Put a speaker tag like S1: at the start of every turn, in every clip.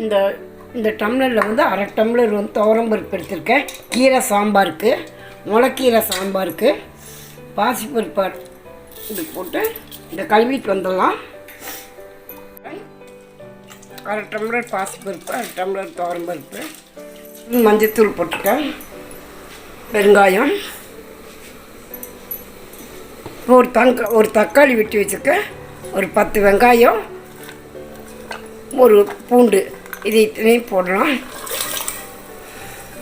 S1: இந்த இந்த டம்ளரில் வந்து அரை டம்ளர் வந்து துவரம் பருப்பு எடுத்திருக்கேன். கீரை சாம்பாருக்கு, முளைக்கீரை சாம்பாருக்கு, பாசிப்பருப்பு இது போட்டு இதை கழுவிட்டு வந்துடலாம். அரை டம்ளர் பாசிப்பருப்பு, அரை டம்ளர் துவரம் பருப்பு, மஞ்சத்தூள் போட்டிருக்கேன், வெங்காயம், ஒரு தக்காளி வெட்டி வச்சுருக்கேன், ஒரு 10 வெங்காயம், ஒரு பூண்டு, இது இத்தனையும் போடலாம்.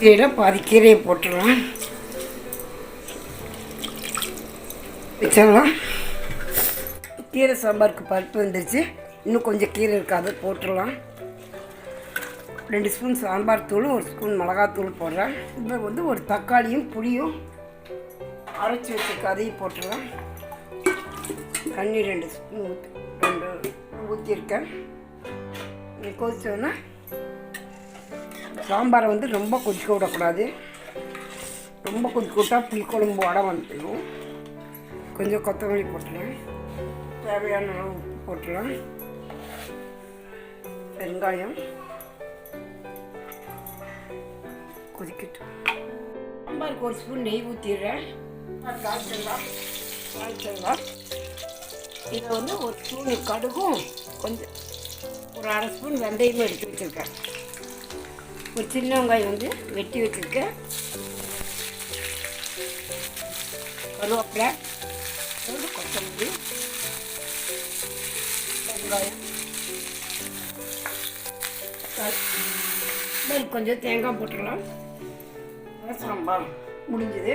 S1: இதில் பாதி கீரையை போட்டுடலாம், வச்சிடலாம். கீரை சாம்பாருக்கு பருப்பு வந்துருச்சு, இன்னும் கொஞ்சம் கீரை இருக்காது, போட்டுடலாம். 2 ஸ்பூன் சாம்பார் தூள், 1 ஸ்பூன் மிளகாத்தூள் போடுறேன். இப்போ வந்து ஒரு தக்காளியும் புளியும் அரைச்சி வச்சுருக்க அதையும் போட்டுடலாம். தண்ணி 2 ஸ்பூன் ஊற்றிருக்கேன். கொதிச்சோன்னா சாம்பாரை வந்து ரொம்ப கொதிக்க விடக்கூடாது. ரொம்ப கொதிக்க விட்டால் புளிக்குழம்பு வடை வந்துடும். கொஞ்சம் கொத்தமல்லி போட்டுடலாம், தேவையான அளவு உப்பு போட்டுடலாம், வெங்காயம் கொதிக்கட்டும். சாம்பாருக்கு 1 ஸ்பூன் நெய் ஊற்றிடுறேன். காய்ச்சலாம். இதை வந்து 1 ஸ்பூன் கடுகும் கொஞ்சம் ஒரு அரை ஸ்பூன் வெந்தயமும் எடுத்து வச்சுருக்கேன். ஒரு சின்ன வெங்காயம் வந்து வெட்டி வச்சுருக்கேன், கருவேப்பிலை, கொத்தமல்லி, வெங்காயம், கொஞ்சம் தேங்காய் போட்டுடலாம். சாம்பார் முடிஞ்சது.